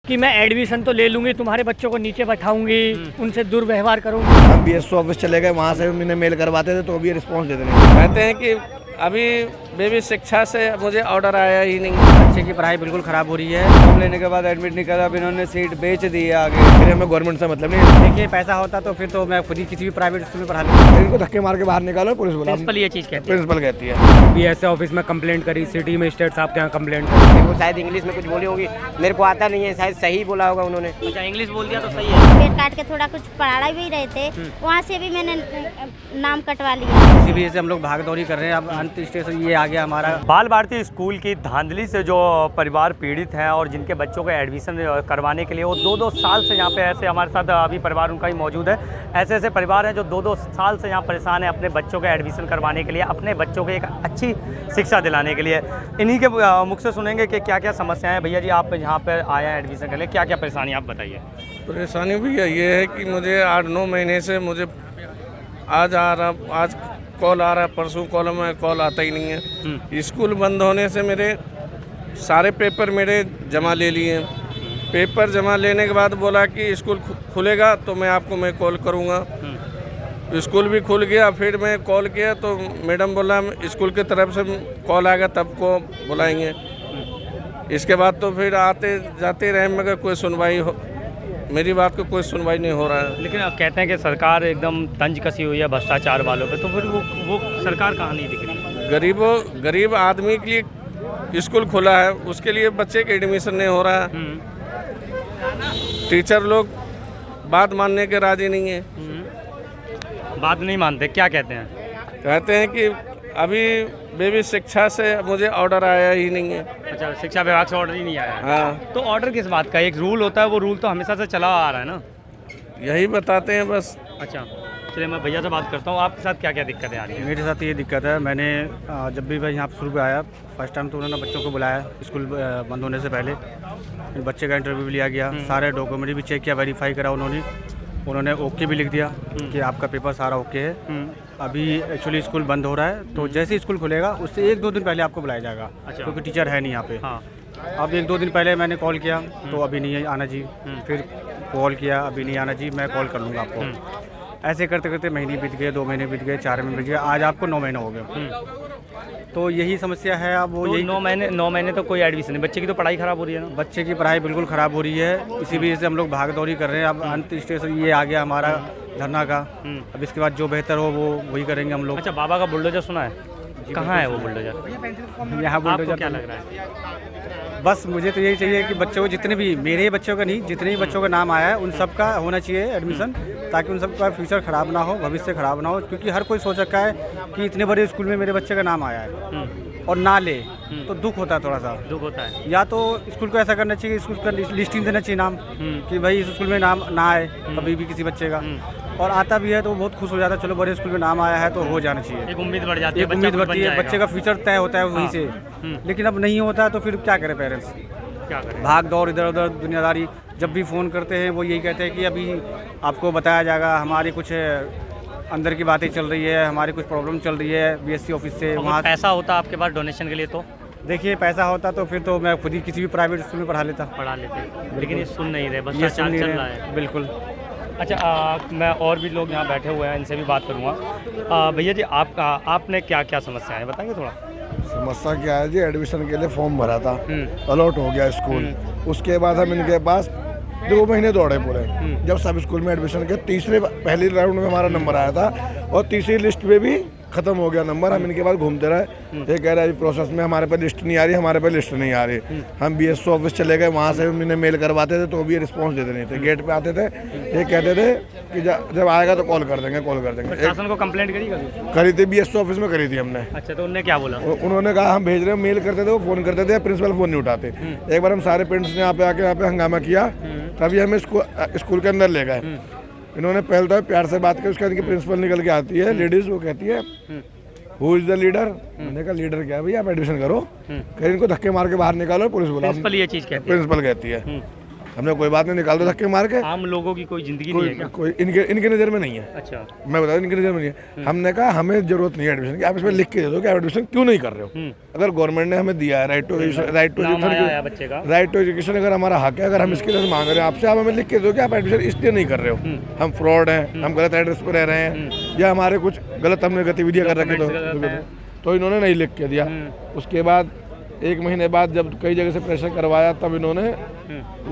कि मैं एडमिशन तो ले लूंगी, तुम्हारे बच्चों को नीचे बैठाऊंगी, उनसे दुर्व्यवहार करूंगी। हम BSO ऑफिस चले गए, वहाँ से उन्हें मेल करवाते थे तो भी रिस्पांस देते नहीं। कहते हैं कि अभी बेबी शिक्षा से मुझे ऑर्डर आया ही नहीं। बच्चे की पढ़ाई बिल्कुल ख़राब हो रही है। फॉर्म लेने के बाद एडमिट नहीं करा, अब इन्होंने सीट बेच दी है आगे। फिर हमें गवर्नमेंट से मतलब नहीं। देखिए पैसा होता तो फिर तो मैं खुद ही किसी भी प्राइवेट स्कूल में पढ़ा लेता। इनको धक्के मार के बाहर निकालो, पुलिस बुला। प्रिंसिपल ये चीज़ कहती है। प्रिंसिपल कहती है BSO ऑफिस में कंप्लेंट करी, सिटी मजिस्ट्रेट साहब के यहाँ कंप्लेंट करी। वो शायद इंग्लिश में कुछ बोली होगी, मेरे को आता नहीं है, शायद सही बोला होगा उन्होंने। अच्छा, इंग्लिश बोल दिया तो सही है। पेट काट के थोड़ा कुछ पढ़ा भी रहे थे, वहाँ से भी मैंने नाम कटवा लिया। इसी वजह से हम लोग भाग दौड़ी कर रहे हैं। अब अंत स्टेज ये आ गया हमारा। बाल भारती स्कूल की धांधली से जो परिवार पीड़ित हैं और जिनके बच्चों को एडमिशन करवाने के लिए वो 2-2 साल से यहाँ पे ऐसे हमारे साथ अभी परिवार उनका ही मौजूद है। ऐसे ऐसे परिवार हैं जो 2-2 साल से यहाँ परेशान हैं अपने बच्चों के एडमिशन करवाने के लिए, अपने बच्चों को एक अच्छी शिक्षा दिलाने के लिए। इन्हीं के मुख से सुनेंगे कि क्या क्या समस्याएं हैं। भैया जी, आप यहाँ पर आए हैं एडमिशन के लिए, क्या क्या परेशानी आप बताइए। परेशानी भैया ये है कि मुझे 8-9 महीने से मुझे आज कॉल आ रहा है, परसों कॉल में कॉल आता ही नहीं है। स्कूल बंद होने से मेरे सारे पेपर मेरे जमा ले लिए हैं। पेपर जमा लेने के बाद बोला कि स्कूल खुलेगा तो मैं कॉल करूँगा। स्कूल भी खुल गया, फिर मैं कॉल किया तो मैडम बोला स्कूल की तरफ से कॉल आएगा तब को बुलाएंगे। इसके बाद तो फिर आते जाते रहे, मगर कोई सुनवाई मेरी बात को कोई सुनवाई नहीं हो रहा है। लेकिन आप कहते हैं कि सरकार एकदम तंज कसी हुई है भ्रष्टाचार वालों पे, तो फिर वो सरकार कहाँ नहीं दिख रही। गरीब आदमी के लिए स्कूल खुला है, उसके लिए बच्चे के एडमिशन नहीं हो रहा है। टीचर लोग बात मानने के राजी नहीं है। बात नहीं मानते, क्या कहते हैं। कहते हैं कि अभी बेबी शिक्षा से मुझे ऑर्डर आया ही नहीं है। अच्छा, शिक्षा विभाग से ऑर्डर ही नहीं आया है। हाँ, तो ऑर्डर किस बात का, एक रूल होता है, वो रूल तो हमेशा से चला आ रहा है ना। यही बताते हैं बस। अच्छा, चलिए मैं भैया से बात करता हूँ। आपके साथ क्या क्या दिक्कतें आ रही हैं। मेरे साथ ये दिक्कत है, मैंने जब भी मैं यहाँ शुरू में आया फर्स्ट टाइम तो उन्होंने बच्चों को बुलाया स्कूल बंद होने से पहले। फिर बच्चे का इंटरव्यू भी लिया गया, सारे डॉक्यूमेंट भी चेक किया, वेरीफाई करा उन्होंने ओके भी लिख दिया कि आपका पेपर सारा ओके है। अभी एक्चुअली स्कूल बंद हो रहा है, तो जैसे ही स्कूल खुलेगा उससे 1-2 दिन पहले आपको बुलाया जाएगा। अच्छा। क्योंकि टीचर है नहीं यहाँ पे। हाँ। अब 1-2 दिन पहले मैंने कॉल किया तो अभी नहीं आना जी। फिर कॉल किया, अभी नहीं आना जी, मैं कॉल कर लूँगा आपको। ऐसे करते करते महीने बीत गए, 2 महीने बीत गए, 4 महीने बीत गए, आज आपको 9 महीने हो गए। तो यही समस्या है। अब वो तो यही 9 महीने तो कोई एडमिशन नहीं, बच्चे की तो पढ़ाई ख़राब हो रही है ना। बच्चे की पढ़ाई बिल्कुल ख़राब हो रही है। इसी वजह से हम लोग भाग दौड़ी कर रहे हैं। अब अंत स्टेज ये आ गया हमारा धरना का। अब इसके बाद जो बेहतर हो वो वही करेंगे हम लोग। अच्छा, बाबा का बुलडोजर सुना है, कहाँ है वो बुलडोजर। यहाँ आपको बुलडोजर क्या लग रहा है। बस मुझे तो यही चाहिए कि बच्चों को जितने भी, मेरे बच्चों का नहीं, जितने भी बच्चों का नाम आया है उन सब का होना चाहिए एडमिशन, ताकि उन सब का फ्यूचर ख़राब ना हो, भविष्य ख़राब ना हो। क्योंकि हर कोई सोच रखा है कि इतने बड़े स्कूल में मेरे बच्चे का नाम आया है और ना ले तो दुख होता है, थोड़ा सा दुख होता है। या तो स्कूल को ऐसा करना चाहिए, स्कूल का लिस्टिंग देना चाहिए नाम कि भाई इस स्कूल में नाम ना आए कभी भी किसी बच्चे का, और आता भी है तो बहुत खुश हो जाता है, चलो बड़े स्कूल में नाम आया है तो हो जाना चाहिए। एक उम्मीद बढ़ जाती है, एक उम्मीद बढ़ती है, बच्चे का फ्यूचर तय होता है वहीं से। लेकिन अब नहीं होता है तो फिर क्या करें पेरेंट्स, क्या करें। भाग दौड़ इधर उधर दुनियादारी। जब भी फ़ोन करते हैं वो यही कहते हैं कि अभी आपको बताया जाएगा, हमारी कुछ अंदर की बातें चल रही है, हमारी कुछ प्रॉब्लम चल रही है BSc ऑफिस से। वहाँ पैसा होता आपके पास डोनेशन के लिए तो देखिए पैसा होता तो फिर तो मैं खुद ही किसी भी प्राइवेट स्कूल में पढ़ा लेता। पढ़ा लेते, लेकिन ये सुन नहीं रहे, बस ये सुन नहीं चल रहे, रहा है। बिल्कुल। अच्छा, मैं और भी लोग यहाँ बैठे हुए हैं, इनसे भी बात करूँगा। भैया जी, आपने क्या क्या समस्या है बताएंगे थोड़ा। समस्या क्या है जी, एडमिशन के लिए फॉर्म भरा था, अलॉट हो गया स्कूल। उसके बाद हम इनके पास 2 महीने दौड़े पूरे। जब सब स्कूल में एडमिशन के पहले राउंड में हमारा नंबर आया था और तीसरी लिस्ट में भी खत्म हो गया नंबर। हम इनके पास घूमते रहे, ये कह रहा है प्रोसेस में हमारे पे लिस्ट नहीं आ रही, हमारे पे लिस्ट नहीं आ रही। हम BSO ऑफिस चले गए, वहाँ से उन्हें मेल करवाते थे तो भी रिस्पांस देते नहीं थे। गेट पे आते थे, ये कहते थे कि जब आएगा तो कॉल कर देंगे। प्रशासन को कंप्लेंट करी थी, BSO ऑफिस में करी थी हमने। अच्छा, तो उन्होंने क्या बोला। उन्होंने कहा हम भेज रहे हैं, मेल करते थे, वो फ़ोन करते थे, प्रिंसिपल फ़ोन नहीं उठाते। एक बार हम सारे पेरेंट्स ने यहाँ पे हंगामा किया, तभी हमें स्कूल के अंदर ले गए। इन्होंने पहले तो प्यार से बात की, उसके बाद प्रिंसिपल निकल के आती है लेडीज़, वो कहती है हु इज द लीडर। मैंने कहा लीडर क्या है भैया, आप एडमिशन करो। कहीं इनको धक्के मार के बाहर निकालो, पुलिस बुला। प्रिंसिपल ये चीज़ कहती है। प्रिंसिपल कहती है। हमने कोई बात नहीं, निकाल दो धक्के मार के। आम लोगों की कोई जिंदगी नहीं है क्या? कोई इनके नज़र में नहीं है। अच्छा, मैं बता दूं, इनकी नज़र में नहीं है। हमने कहा हमें जरूरत नहीं है एडमिशन की, आप इसमें लिख के दे दो कि आप एडमिशन क्यों नहीं कर रहे हो। अगर गवर्नमेंट ने हमें दिया है राइट टू एजुकेशन, अगर हमारा हक है, अगर हम इसके लिए मांग रहे हैं आपसे, आप हमें लिख के दो कि आप एडमिशन इसलिए नहीं कर रहे हो, हम फ्रॉड हैं, हम गलत एड्रेस पर रह रहे हैं, या हमारे कुछ गलत हमने गतिविधियाँ कर रखी, तो इन्होंने नहीं लिख के दिया। उसके बाद 1 महीने बाद जब कई जगह से प्रेशर करवाया, तब इन्होंने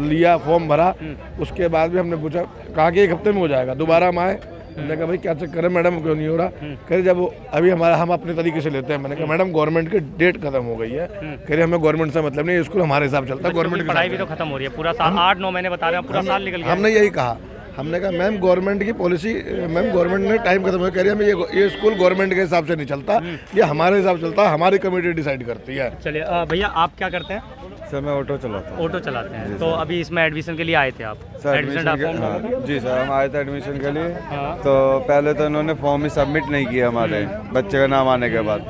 लिया, फॉर्म भरा। उसके बाद भी हमने पूछा, कहा कि 1 हफ्ते में हो जाएगा। दोबारा हम आए, हमने कहा भाई क्या चक्कर है मैडम, क्यों नहीं हो रहा? कह रहे जब अभी हम अपने तरीके से लेते हैं। मैंने कहा मैडम गवर्नमेंट की डेट खत्म हो गई है। कह रहे हमें गवर्नमेंट से मतलब नहीं, स्कूल हमारे हिसाब चलता है, गवर्नमेंट की पढ़ाई भी तो खत्म हो रही है, पूरा साल 8-9 महीने बता रहे हैं, पूरा साल निकल गया। हमने यही कहा, हमने कहा मैम गवर्नमेंट की पॉलिसी, मैम गवर्नमेंट ने टाइम खत्म हो, कह रही है ये स्कूल गवर्नमेंट के हिसाब से नहीं चलता, ये हमारे हिसाब से चलता है, हमारी कमेटी डिसाइड करती है। चलिए भैया आप क्या करते हैं? सर मैं ऑटो चलाता हूँ। ऑटो चलाते हैं। तो अभी इसमें एडमिशन के लिए आए थे आप? सर एडमिशन जी सर, हम आए थे एडमिशन के लिए। तो पहले तो इन्होंने फॉर्म ही सबमिट नहीं किया हमारे बच्चे का नाम आने के बाद,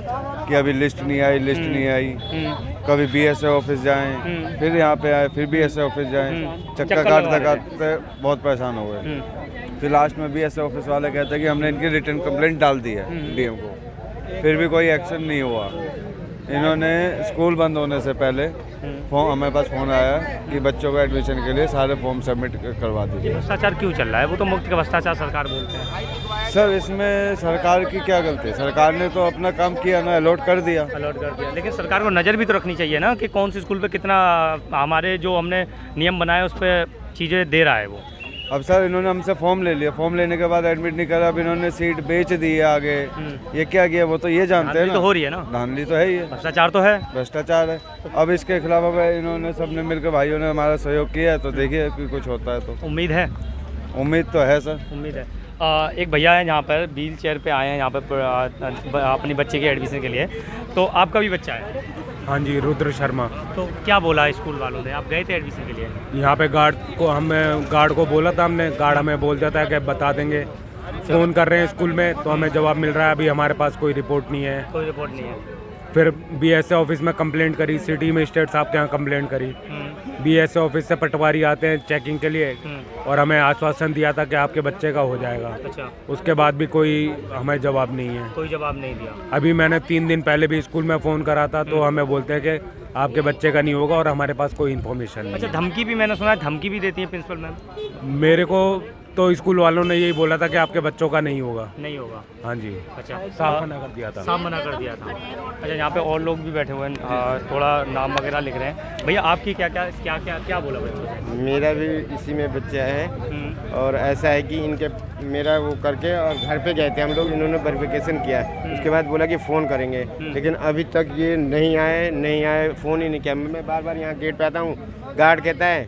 कि अभी लिस्ट नहीं आई, लिस्ट नहीं आई। कभी BSA ऑफिस जाएं, फिर यहाँ पे आए, फिर BSA ऑफिस जाएं, चक्कर काटते काटते बहुत परेशान हो गए। फिर लास्ट में BSA ऑफिस वाले कहते हैं कि हमने इनकी रिटर्न कंप्लेंट डाल दी है DM को, फिर भी कोई एक्शन नहीं हुआ। इन्होंने स्कूल बंद होने से पहले हमारे पास फ़ोन आया कि बच्चों को एडमिशन के लिए सारे फॉर्म सबमिट करवा दीजिए। भ्रष्टाचार क्यों चल रहा है? वो तो मुक्त का भ्रष्टाचार सरकार बोलते हैं। सर इसमें सरकार की क्या गलती है? सरकार ने तो अपना काम किया ना, अलॉट कर दिया। लेकिन सरकार को नज़र भी तो रखनी चाहिए ना कि कौन सी स्कूल पे कितना हमारे जो हमने नियम बनाए उस पर चीज़ें दे रहा है वो। अब सर इन्होंने हमसे फॉर्म ले लिया, फॉर्म लेने के बाद एडमिट नहीं करा, अब इन्होंने सीट बेच दी है आगे। ये क्या किया वो तो ये जानते हैं ना। तो हो रही है ना, धांधली तो है ही है, भ्रष्टाचार तो है, भ्रष्टाचार है। अब इसके खिलाफ अब इन्होंने सबने मिलकर भाइयों ने हमारा सहयोग किया है, तो देखिए कि कुछ होता है तो। उम्मीद है? उम्मीद तो है सर, उम्मीद है। एक भैया है यहाँ पर व्हील चेयर पे आए हैं यहाँ पर अपनी बच्चे के एडमिशन के लिए, तो आपका भी बच्चा है? हाँ जी, रुद्र शर्मा। तो क्या बोला स्कूल वालों ने? आप गए थे एडमिशन के लिए? यहाँ पे गार्ड को बोला था हमने, गार्ड हमें बोल दिया था कि बता देंगे। फ़ोन कर रहे हैं स्कूल में तो हमें जवाब मिल रहा है अभी हमारे पास कोई रिपोर्ट नहीं है। कोई रिपोर्ट नहीं है। फिर BSA ऑफिस में कंप्लेंट करी, सिटी मजिस्ट्रेट साहब के यहाँ कंप्लेंट करी। BSA ऑफिस से पटवारी आते हैं चेकिंग के लिए और हमें आश्वासन दिया था कि आपके बच्चे का हो जाएगा। अच्छा। उसके बाद भी कोई हमें जवाब नहीं है। कोई जवाब नहीं दिया। अभी मैंने 3 दिन पहले भी स्कूल में फ़ोन करा था तो हमें बोलते हैं कि आपके बच्चे का नहीं होगा और हमारे पास कोई इन्फॉर्मेशन नहीं। अच्छा, धमकी भी मैंने सुना है, धमकी भी देती है प्रिंसिपल मैम? मेरे को तो स्कूल वालों ने यही बोला था कि आपके बच्चों का नहीं होगा। नहीं होगा? हाँ जी। अच्छा, साफ मना कर दिया था। साफ मना कर दिया था। अच्छा, यहाँ पे और लोग भी बैठे हुए हैं, थोड़ा नाम वगैरह लिख रहे हैं। भैया आपकी क्या बोला बच्चों से? मेरा भी इसी में बच्चा है और ऐसा है कि इनके मेरा वो करके और घर पे गए थे हम लोग, इन्होंने वेरिफिकेशन किया, उसके बाद बोला कि फ़ोन करेंगे, लेकिन अभी तक ये नहीं आए, फ़ोन ही नहीं किया। मैं बार बार यहाँ गेट पे आता हूँ, गार्ड कहता है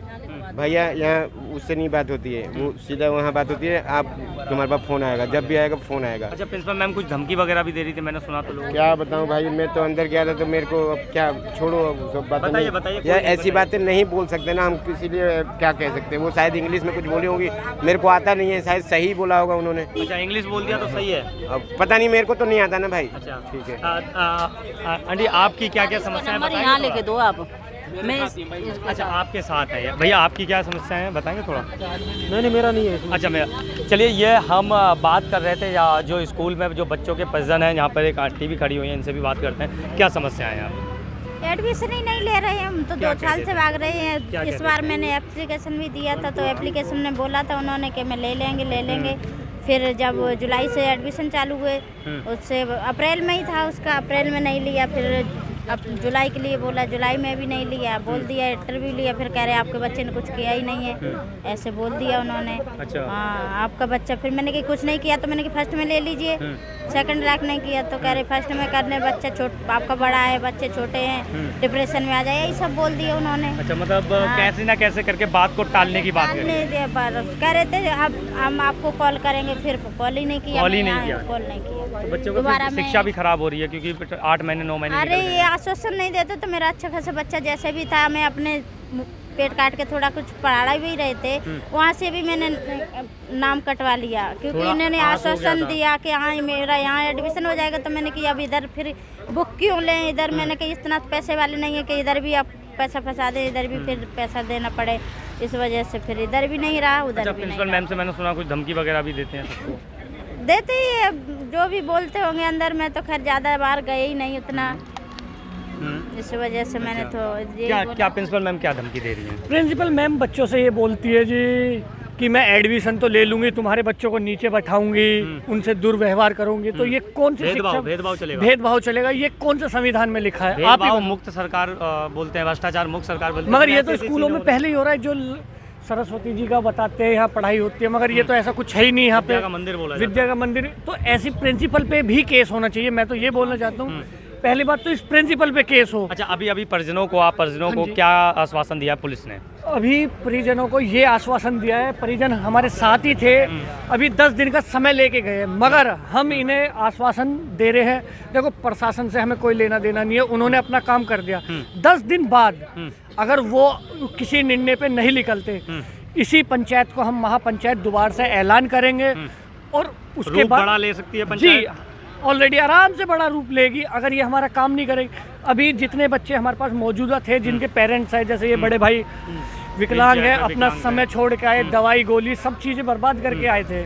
भैया यहाँ उससे नहीं बात होती है, वो सीधा वहाँ बात होती है, आप तुम्हारे पास फ़ोन आएगा, जब भी आएगा फ़ोन आएगा। अच्छा, प्रिंसिपल मैम कुछ धमकी वगैरह भी दे रही थी, मैंने सुना तो लोग। क्या बताऊँ भाई, मैं तो अंदर गया था तो मेरे को अब क्या छोड़ो, सब बातें बताइए यार, ऐसी बातें नहीं बोल सकते ना हम, किसी लिए क्या कह सकते हैं। वो शायद इंग्लिश में कुछ बोली होगी, मेरे को आता नहीं है, शायद सही बोला होगा उन्होंने। अच्छा, इंग्लिश बोल दिया तो सही है, अब पता नहीं, मेरे को तो नहीं आता ना भाई। अच्छा ठीक है। आंटी आपकी क्या क्या समस्या है यहाँ लेके दो आप। मैं अच्छा, आपके साथ है भैया, आपकी क्या समस्या है बताएंगे थोड़ा? नहीं मेरा नहीं है। अच्छा, मेरा। चलिए, ये हम बात कर रहे थे या जो स्कूल में जो बच्चों के परिजन हैं, यहाँ पर एक आंटी भी खड़ी हुई है, इनसे भी बात करते हैं। क्या समस्याएं हैं? एडमिशन ही नहीं ले रहे हैं हम तो, 2 साल से भाग रहे हैं। इस बार मैंने एप्लीकेशन भी दिया था, तो एप्लीकेशन में बोला था उन्होंने कि मैं ले लेंगे। फिर जब जुलाई से एडमिशन चालू हुए, उससे अप्रैल में ही था उसका, अप्रैल में नहीं लिया, फिर अब जुलाई के लिए बोला, जुलाई में भी नहीं लिया, बोल दिया इंटरव्यू लिया, फिर कह रहे आपके बच्चे ने कुछ किया ही नहीं है, ऐसे बोल दिया उन्होंने। अच्छा। हाँ, आपका बच्चा, फिर मैंने कि कुछ नहीं किया, तो मैंने कि फर्स्ट में ले लीजिए, सेकंड रैंक नहीं किया, तो कह रहे फर्स्ट में करने, बच्चा आपका बड़ा है, बच्चे छोटे हैं, डिप्रेशन में आ जाए, यही सब बोल दिया उन्होंने। अच्छा, मतलब कैसे ना कैसे करके बात को टालने की बात कह रहे थे अब हम आपको कॉल करेंगे, फिर कॉल ही नहीं किया। कॉल नहीं किया। तो बच्चों को शिक्षा भी खराब हो रही है क्योंकि 8 महीने 9 महीने। अरे ये आश्वासन नहीं देते तो मेरा अच्छा खासा बच्चा जैसे भी था, मैं अपने पेट काट के थोड़ा कुछ पढ़ा भी रहे थे, वहाँ से भी मैंने नाम कटवा लिया, क्योंकि इन्होंने आश्वासन दिया कि हाँ मेरा यहाँ एडमिशन हो जाएगा, तो मैंने कि अब इधर फिर बुक क्यों लें, इधर मैंने कि इतना पैसे वाले नहीं है कि इधर भी आप पैसा फंसा दे, इधर भी फिर पैसा देना पड़े, इस वजह से फिर इधर भी नहीं रहा, उधर भी नहीं प्रिंसिपल मैम से मैंने सुना कुछ धमकी वगैरह भी देते हैं सबको। देते ही है, जो भी बोलते होंगे अंदर में, तो खैर ज़्यादा बार गए ही नहीं उतना, इस वजह से मैंने तो क्या प्रिंसिपल मैम क्या धमकी दे रही हैं? प्रिंसिपल मैम बच्चों से ये बोलती है जी कि मैं एडमिशन तो ले लूंगी, तुम्हारे बच्चों को नीचे बैठाऊंगी, उनसे दुर्व्यवहार करूंगी, तो ये कौन सी शिक्षा, भेदभाव चलेगा? ये कौन सा संविधान में लिखा है? आप मुक्त सरकार बोलते हैं, भ्रष्टाचार मुक्त सरकार बोलते हैं, मगर ये तो स्कूलों में पहले ही हो रहा है, जो सरस्वती जी का बताते हैं यहाँ पढ़ाई होती है, मगर ये तो ऐसा कुछ है ही नहीं यहाँ पे। विद्या का मंदिर, तो ऐसी प्रिंसिपल पे भी केस होना चाहिए। मैं तो ये बोलना चाहता हूँ, पहली बात तो इस प्रिंसिपल पे केस हो। अच्छा, अभी परिजनों को क्या आश्वासन दिया पुलिस ने? अभी परिजनों को ये आश्वासन दिया है, परिजन हमारे साथ ही थे, अभी 10 दिन का समय लेके गए, मगर हम इन्हें आश्वासन दे रहे हैं, देखो प्रशासन से हमें कोई लेना देना नहीं है, उन्होंने अपना काम कर दिया। 10 दिन बाद अगर वो किसी निर्णय पे नहीं निकलते, इसी पंचायत को हम महापंचायत दोबारा से ऐलान करेंगे, और उसके बाद बड़ा ले सकती है पंचायत। जी, ऑलरेडी आराम से बड़ा रूप लेगी अगर ये हमारा काम नहीं करेगी। अभी जितने बच्चे हमारे पास मौजूदा थे, जिनके पेरेंट्स हैं, जैसे ये बड़े भाई विकलांग है, अपना समय छोड़ के आए, दवाई गोली सब चीज़ें बर्बाद करके आए थे,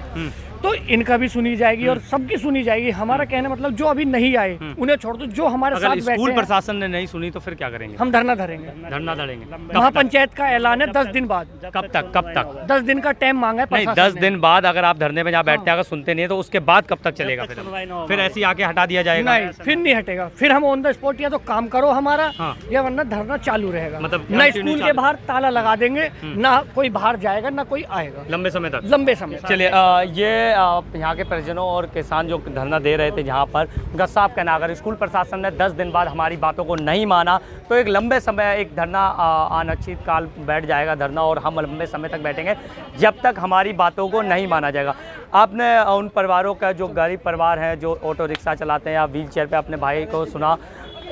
तो इनका भी सुनी जाएगी और सबकी सुनी जाएगी। हमारा कहने मतलब जो अभी नहीं आए उन्हें छोड़ दो, जो हमारे साथ बैठे हैं। स्कूल प्रशासन ने नहीं सुनी तो फिर क्या करेंगे? हम धरना धरेंगे। महापंचायत का ऐलान है 10 दिन बाद। कब तक? 10 दिन का टाइम मांगा है। नहीं, 10 दिन बाद अगर आप धरने में जहाँ बैठते हैं अगर सुनते नहीं है तो उसके बाद कब तक चलेगा? फिर ऐसे ही आके हटा दिया जाएगा? नहीं, फिर नहीं हटेगा, फिर हम ऑन द स्पॉट या तो काम करो हमारा, या वरना धरना चालू रहेगा। मतलब न स्कूल के बाहर ताला लगा देंगे, ना कोई बाहर जाएगा, ना कोई आएगा लंबे समय तक। लंबे समय। चलिए, ये यहाँ के परिजनों और किसान जो धरना दे रहे थे जहाँ पर, उनका साफ कहना, अगर स्कूल प्रशासन ने 10 दिन बाद हमारी बातों को नहीं माना तो एक लंबे समय एक धरना अनिश्चित काल बैठ जाएगा धरना, और हम लंबे समय तक बैठेंगे जब तक हमारी बातों को नहीं माना जाएगा। आपने उन परिवारों का, जो गरीब परिवार हैं, जो ऑटो रिक्शा चलाते हैं या व्हील चेयर पर अपने भाई को सुना,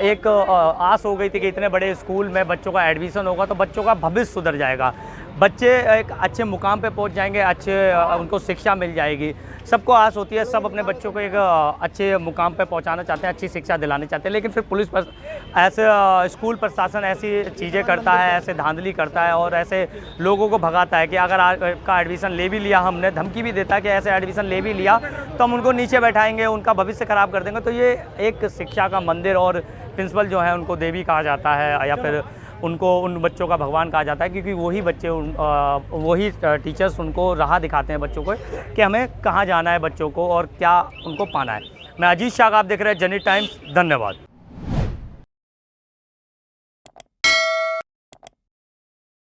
एक आस हो गई थी कि इतने बड़े स्कूल में बच्चों का एडमिशन होगा तो बच्चों का भविष्य सुधर जाएगा, बच्चे एक अच्छे मुकाम पे पहुंच जाएंगे, उनको शिक्षा मिल जाएगी। सबको आस होती है, सब अपने बच्चों को एक अच्छे मुकाम पे पहुंचाना चाहते हैं, अच्छी शिक्षा दिलाना चाहते हैं, लेकिन फिर पुलिस पर ऐसे स्कूल प्रशासन ऐसी चीज़ें करता है, ऐसे धांधली करता है और ऐसे लोगों को भगाता है कि अगर आपका एडमिशन ले भी लिया, हमने धमकी भी देता है कि ऐसे एडमिशन ले भी लिया तो हम उनको नीचे बैठाएंगे, उनका भविष्य ख़राब कर देंगे। तो ये एक शिक्षा का मंदिर, और प्रिंसिपल जो है उनको देवी कहा जाता है, या फिर उनको उन बच्चों का भगवान कहा जाता है, क्योंकि वही बच्चे वही टीचर्स उनको राह दिखाते हैं बच्चों को कि हमें कहाँ जाना है बच्चों को और क्या उनको पाना है। मैं अजीत शाह, आप देख रहे हैं जनहित टाइम्स। धन्यवाद।